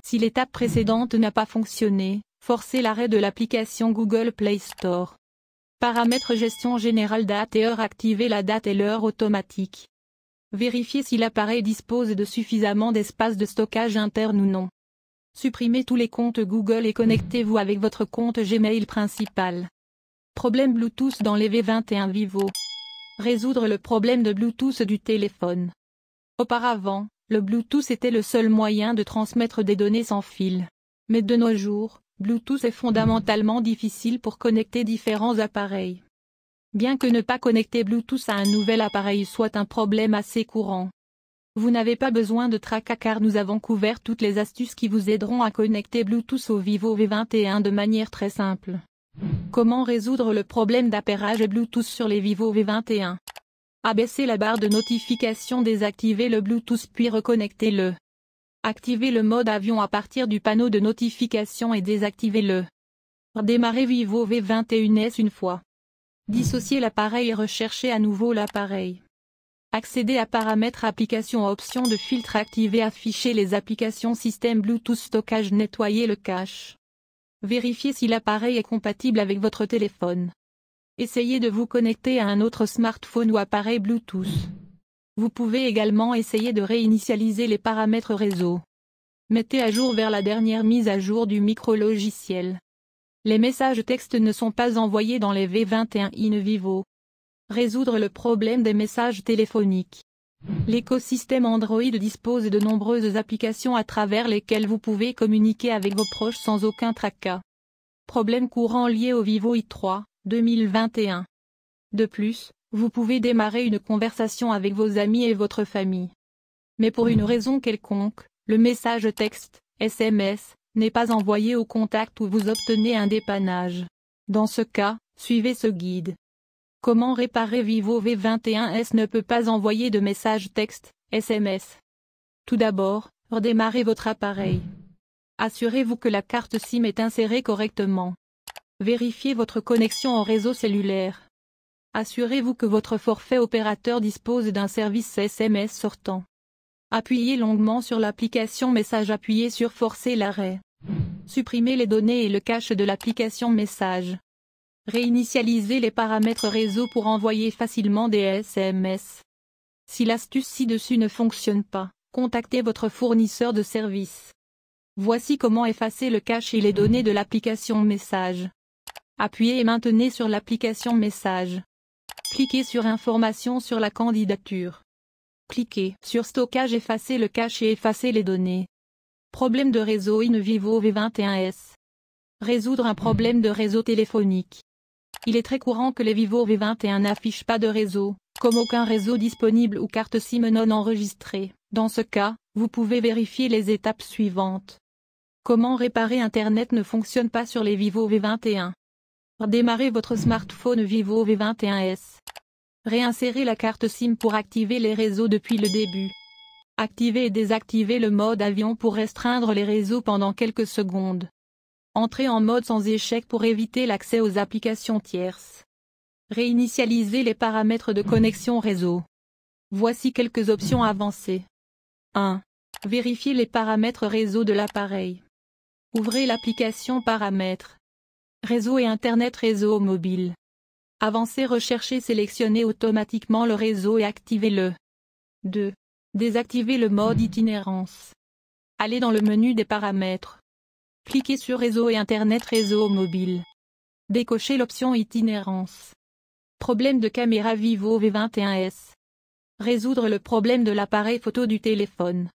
Si l'étape précédente n'a pas fonctionné, forcez l'arrêt de l'application Google Play Store. Paramètres gestion générale date et heure. Activez la date et l'heure automatique. Vérifiez si l'appareil dispose de suffisamment d'espace de stockage interne ou non. Supprimez tous les comptes Google et connectez-vous avec votre compte Gmail principal. Problème Bluetooth dans les V21 Vivo. Résoudre le problème de Bluetooth du téléphone. Auparavant, le Bluetooth était le seul moyen de transmettre des données sans fil. Mais de nos jours, Bluetooth est fondamentalement difficile pour connecter différents appareils. Bien que ne pas connecter Bluetooth à un nouvel appareil soit un problème assez courant, vous n'avez pas besoin de tracas car nous avons couvert toutes les astuces qui vous aideront à connecter Bluetooth au Vivo V21 de manière très simple. Comment résoudre le problème d'appairage Bluetooth sur les Vivo V21? Abaissez la barre de notification, désactivez le Bluetooth puis reconnectez-le. Activez le mode avion à partir du panneau de notification et désactivez-le. Redémarrez Vivo V21s une fois. Dissociez l'appareil et recherchez à nouveau l'appareil. Accédez à paramètres applications options de filtre activez afficher les applications système Bluetooth stockage nettoyez le cache. Vérifiez si l'appareil est compatible avec votre téléphone. Essayez de vous connecter à un autre smartphone ou appareil Bluetooth. Vous pouvez également essayer de réinitialiser les paramètres réseau. Mettez à jour vers la dernière mise à jour du micro-logiciel. Les messages texte ne sont pas envoyés dans les V21 in Vivo. Résoudre le problème des messages téléphoniques. L'écosystème Android dispose de nombreuses applications à travers lesquelles vous pouvez communiquer avec vos proches sans aucun tracas. Problème courant lié au Vivo i3, 2021. De plus, vous pouvez démarrer une conversation avec vos amis et votre famille. Mais pour une raison quelconque, le message texte, SMS, n'est pas envoyé au contact où vous obtenez un dépannage. Dans ce cas, suivez ce guide. Comment réparer Vivo V21s ne peut pas envoyer de message texte, SMS. Tout d'abord, redémarrez votre appareil. Assurez-vous que la carte SIM est insérée correctement. Vérifiez votre connexion au réseau cellulaire. Assurez-vous que votre forfait opérateur dispose d'un service SMS sortant. Appuyez longuement sur l'application Message. Appuyez sur Forcer l'arrêt. Supprimez les données et le cache de l'application Message. Réinitialisez les paramètres réseau pour envoyer facilement des SMS. Si l'astuce ci-dessus ne fonctionne pas, contactez votre fournisseur de services. Voici comment effacer le cache et les données de l'application Message. Appuyez et maintenez sur l'application Message. Cliquez sur Informations sur la candidature. Cliquez sur Stockage, effacez le cache et effacez les données. Problème de réseau in Vivo V21s. Résoudre un problème de réseau téléphonique. Il est très courant que les Vivo V21 n'affichent pas de réseau, comme aucun réseau disponible ou carte SIM non enregistrée. Dans ce cas, vous pouvez vérifier les étapes suivantes. Comment réparer Internet ne fonctionne pas sur les Vivo V21. Démarrez votre smartphone Vivo V21s. Réinsérez la carte SIM pour activer les réseaux depuis le début. Activez et désactivez le mode avion pour restreindre les réseaux pendant quelques secondes. Entrez en mode sans échec pour éviter l'accès aux applications tierces. Réinitialisez les paramètres de connexion réseau. Voici quelques options avancées. 1. Vérifiez les paramètres réseau de l'appareil. Ouvrez l'application Paramètres. Réseau et Internet réseau mobile. Avancez, recherchez, sélectionnez automatiquement le réseau et activez-le. 2. Désactivez le mode itinérance. Allez dans le menu des paramètres. Cliquez sur Réseau et Internet réseau mobile. Décochez l'option itinérance. Problème de caméra Vivo V21s. Résoudre le problème de l'appareil photo du téléphone.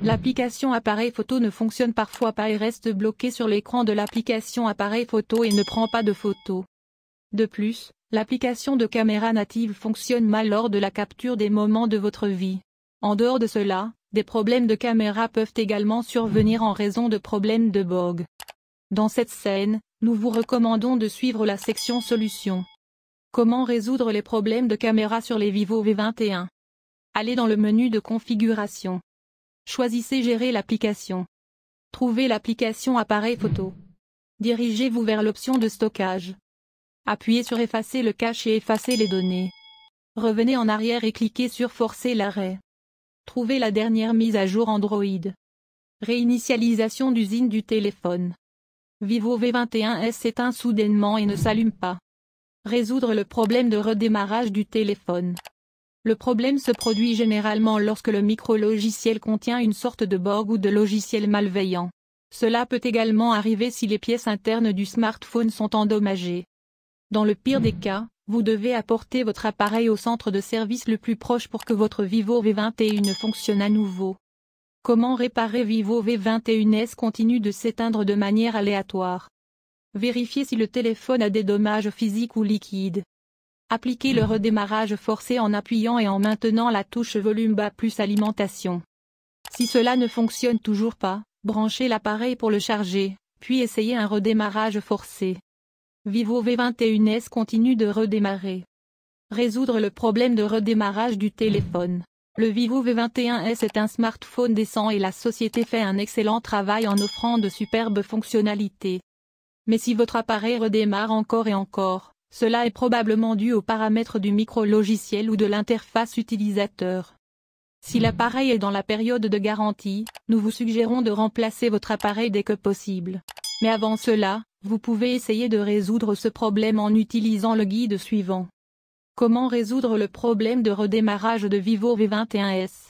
L'application appareil photo ne fonctionne parfois pas et reste bloquée sur l'écran de l'application appareil photo et ne prend pas de photos. De plus, l'application de caméra native fonctionne mal lors de la capture des moments de votre vie. En dehors de cela, des problèmes de caméra peuvent également survenir en raison de problèmes de bug. Dans cette scène, nous vous recommandons de suivre la section Solutions. Comment résoudre les problèmes de caméra sur les Vivo V21? Allez dans le menu de configuration. Choisissez Gérer l'application. Trouvez l'application appareil photo. Dirigez-vous vers l'option de stockage. Appuyez sur Effacer le cache et effacez les données. Revenez en arrière et cliquez sur Forcer l'arrêt. Trouvez la dernière mise à jour Android. Réinitialisation d'usine du téléphone. Vivo V21s s'éteint soudainement et ne s'allume pas. Résoudre le problème de redémarrage du téléphone. Le problème se produit généralement lorsque le micro-logiciel contient une sorte de bug ou de logiciel malveillant. Cela peut également arriver si les pièces internes du smartphone sont endommagées. Dans le pire des cas, vous devez apporter votre appareil au centre de service le plus proche pour que votre Vivo V21 fonctionne à nouveau. Comment réparer Vivo V21s continue de s'éteindre de manière aléatoire. Vérifiez si le téléphone a des dommages physiques ou liquides. Appliquez le redémarrage forcé en appuyant et en maintenant la touche volume bas plus alimentation. Si cela ne fonctionne toujours pas, branchez l'appareil pour le charger, puis essayez un redémarrage forcé. Vivo V21s continue de redémarrer. Résoudre le problème de redémarrage du téléphone. Le Vivo V21s est un smartphone décent et la société fait un excellent travail en offrant de superbes fonctionnalités. Mais si votre appareil redémarre encore et encore, cela est probablement dû aux paramètres du micro-logiciel ou de l'interface utilisateur. Si l'appareil est dans la période de garantie, nous vous suggérons de remplacer votre appareil dès que possible. Mais avant cela, vous pouvez essayer de résoudre ce problème en utilisant le guide suivant. Comment résoudre le problème de redémarrage de Vivo V21s?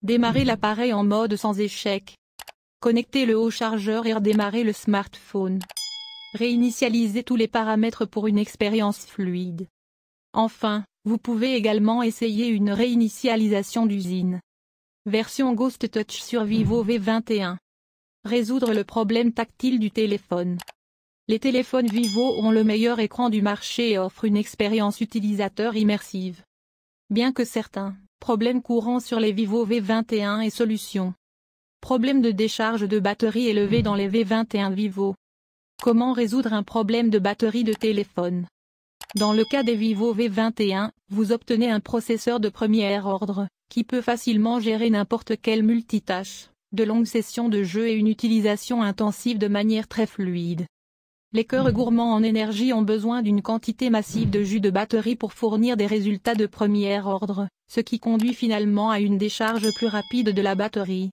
Démarrez l'appareil en mode sans échec. Connectez le haut-chargeur et redémarrez le smartphone. Réinitialisez tous les paramètres pour une expérience fluide. Enfin, vous pouvez également essayer une réinitialisation d'usine. Version Ghost Touch sur Vivo V21. Résoudre le problème tactile du téléphone. Les téléphones Vivo ont le meilleur écran du marché et offrent une expérience utilisateur immersive. Bien que certains problèmes courants sur les Vivo V21 et solutions. Problème de décharge de batterie élevé dans les V21 Vivo. Comment résoudre un problème de batterie de téléphone? Dans le cas des Vivo V21, vous obtenez un processeur de premier ordre, qui peut facilement gérer n'importe quelle multitâche, de longues sessions de jeu et une utilisation intensive de manière très fluide. Les cœurs gourmands en énergie ont besoin d'une quantité massive de jus de batterie pour fournir des résultats de premier ordre, ce qui conduit finalement à une décharge plus rapide de la batterie.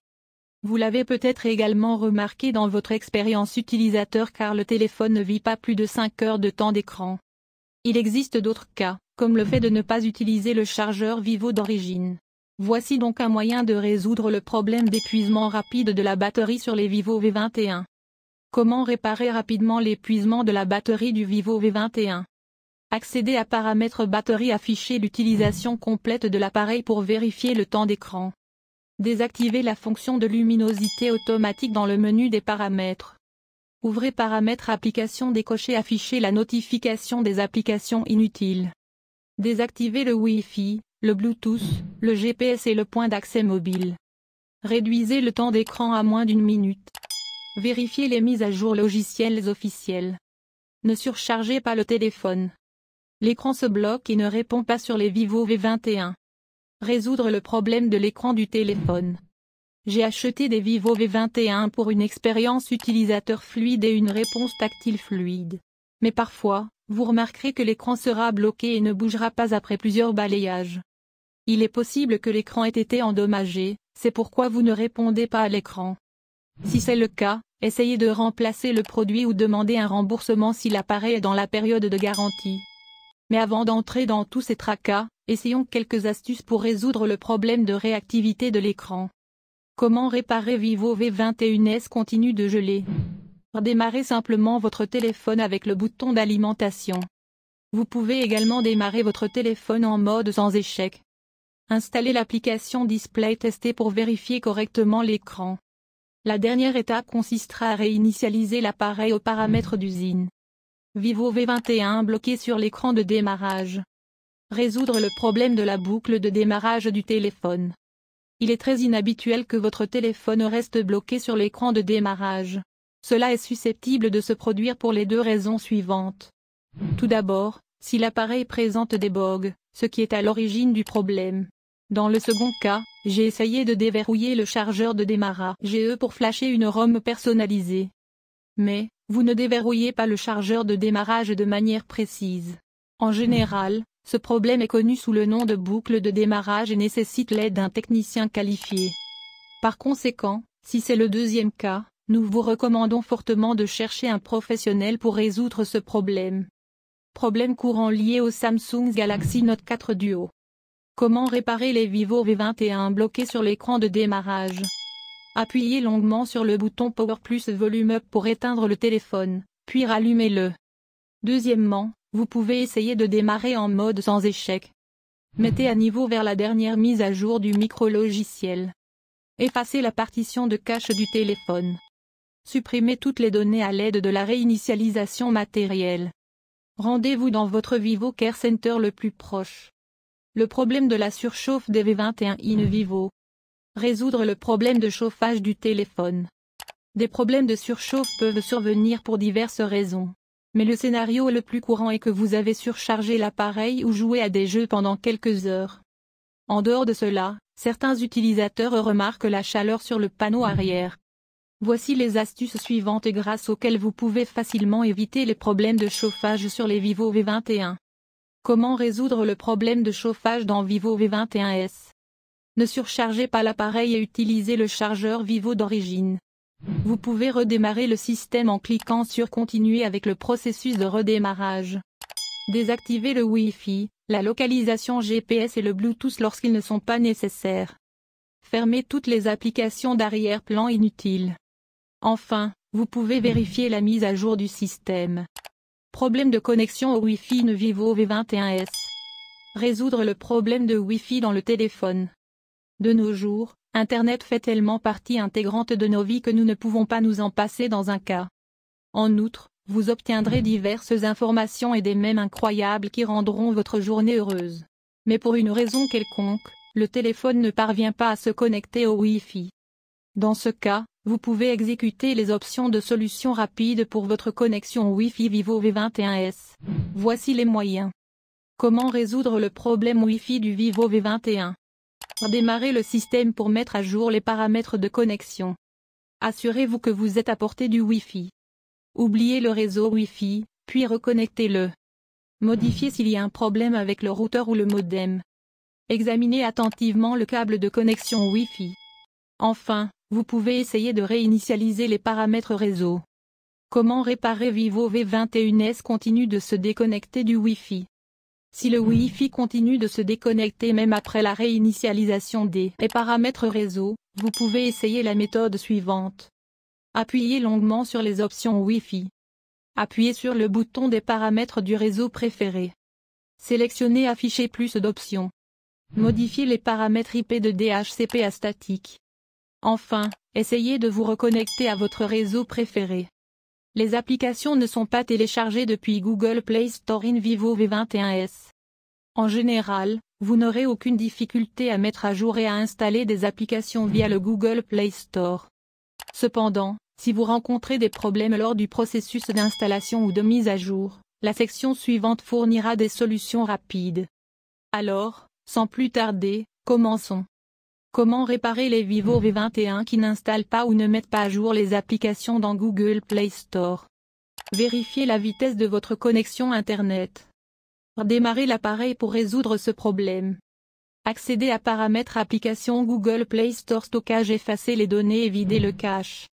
Vous l'avez peut-être également remarqué dans votre expérience utilisateur car le téléphone ne vit pas plus de 5 heures de temps d'écran. Il existe d'autres cas, comme le fait de ne pas utiliser le chargeur Vivo d'origine. Voici donc un moyen de résoudre le problème d'épuisement rapide de la batterie sur les Vivo V21. Comment réparer rapidement l'épuisement de la batterie du Vivo V21? Accédez à paramètres batterie, affichez l'utilisation complète de l'appareil pour vérifier le temps d'écran. Désactivez la fonction de luminosité automatique dans le menu des paramètres. Ouvrez paramètres applications, décochez, affichez la notification des applications inutiles. Désactivez le Wi-Fi, le Bluetooth, le GPS et le point d'accès mobile. Réduisez le temps d'écran à moins d'1 minute. Vérifiez les mises à jour logicielles officielles. Ne surchargez pas le téléphone. L'écran se bloque et ne répond pas sur les Vivo V21. Résoudre le problème de l'écran du téléphone. J'ai acheté des Vivo V21 pour une expérience utilisateur fluide et une réponse tactile fluide. Mais parfois, vous remarquerez que l'écran sera bloqué et ne bougera pas après plusieurs balayages. Il est possible que l'écran ait été endommagé, c'est pourquoi vous ne répondez pas à l'écran. Si c'est le cas, essayez de remplacer le produit ou demandez un remboursement si l'appareil est dans la période de garantie. Mais avant d'entrer dans tous ces tracas, essayons quelques astuces pour résoudre le problème de réactivité de l'écran. Comment réparer Vivo V21s continue de geler? Redémarrez simplement votre téléphone avec le bouton d'alimentation. Vous pouvez également démarrer votre téléphone en mode sans échec. Installez l'application Display Tester pour vérifier correctement l'écran. La dernière étape consistera à réinitialiser l'appareil aux paramètres d'usine. Vivo V21 bloqué sur l'écran de démarrage. Résoudre le problème de la boucle de démarrage du téléphone. Il est très inhabituel que votre téléphone reste bloqué sur l'écran de démarrage. Cela est susceptible de se produire pour les deux raisons suivantes. Tout d'abord, si l'appareil présente des bugs, ce qui est à l'origine du problème. Dans le second cas, j'ai essayé de déverrouiller le chargeur de démarrage pour flasher une ROM personnalisée. Mais, vous ne déverrouillez pas le chargeur de démarrage de manière précise. En général, ce problème est connu sous le nom de boucle de démarrage et nécessite l'aide d'un technicien qualifié. Par conséquent, Si c'est le deuxième cas, nous vous recommandons fortement de chercher un professionnel pour résoudre ce problème. Problème courant lié au Samsung Galaxy Note 4 Duo. Comment réparer les Vivo V21 bloqués sur l'écran de démarrage? Appuyez longuement sur le bouton Power plus Volume Up pour éteindre le téléphone, puis rallumez-le. Deuxièmement, vous pouvez essayer de démarrer en mode sans échec. Mettez à niveau vers la dernière mise à jour du micro-logiciel. Effacez la partition de cache du téléphone. Supprimez toutes les données à l'aide de la réinitialisation matérielle. Rendez-vous dans votre Vivo Care Center le plus proche. Le problème de la surchauffe des V21 in Vivo. Résoudre le problème de chauffage du téléphone. Des problèmes de surchauffe peuvent survenir pour diverses raisons. Mais le scénario le plus courant est que vous avez surchargé l'appareil ou joué à des jeux pendant quelques heures. En dehors de cela, certains utilisateurs remarquent la chaleur sur le panneau arrière. Voici les astuces suivantes grâce auxquelles vous pouvez facilement éviter les problèmes de chauffage sur les Vivo V21. Comment résoudre le problème de chauffage dans Vivo V21s? Ne surchargez pas l'appareil et utilisez le chargeur Vivo d'origine. Vous pouvez redémarrer le système en cliquant sur Continuer avec le processus de redémarrage. Désactivez le Wi-Fi, la localisation GPS et le Bluetooth lorsqu'ils ne sont pas nécessaires. Fermez toutes les applications d'arrière-plan inutiles. Enfin, vous pouvez vérifier la mise à jour du système. Problème de connexion au Wi-Fi de Vivo V21s. Résoudre le problème de Wi-Fi dans le téléphone. De nos jours, Internet fait tellement partie intégrante de nos vies que nous ne pouvons pas nous en passer dans un cas. En outre, vous obtiendrez diverses informations et des mèmes incroyables qui rendront votre journée heureuse. Mais pour une raison quelconque, le téléphone ne parvient pas à se connecter au Wi-Fi. Dans ce cas, vous pouvez exécuter les options de solution rapide pour votre connexion Wi-Fi Vivo V21s. Voici les moyens. Comment résoudre le problème Wi-Fi du Vivo V21? Démarrez le système pour mettre à jour les paramètres de connexion. Assurez-vous que vous êtes à portée du Wi-Fi. Oubliez le réseau Wi-Fi, puis reconnectez-le. Modifiez s'il y a un problème avec le routeur ou le modem. Examinez attentivement le câble de connexion Wi-Fi. Enfin, vous pouvez essayer de réinitialiser les paramètres réseau. Comment réparer Vivo V21s continue de se déconnecter du Wi-Fi? Si le Wi-Fi continue de se déconnecter même après la réinitialisation des paramètres réseau, vous pouvez essayer la méthode suivante. Appuyez longuement sur les options Wi-Fi. Appuyez sur le bouton des paramètres du réseau préféré. Sélectionnez Afficher plus d'options. Modifiez les paramètres IP de DHCP à statique. Enfin, essayez de vous reconnecter à votre réseau préféré. Les applications ne sont pas téléchargées depuis Google Play Store in Vivo V21s. En général, vous n'aurez aucune difficulté à mettre à jour et à installer des applications via le Google Play Store. Cependant, si vous rencontrez des problèmes lors du processus d'installation ou de mise à jour, la section suivante fournira des solutions rapides. Alors, sans plus tarder, commençons. Comment réparer les Vivo V21 qui n'installent pas ou ne mettent pas à jour les applications dans Google Play Store? Vérifiez la vitesse de votre connexion Internet. Démarrez l'appareil pour résoudre ce problème. Accédez à Paramètres Applications Google Play Store Stockage. Effacez les données et videz le cache.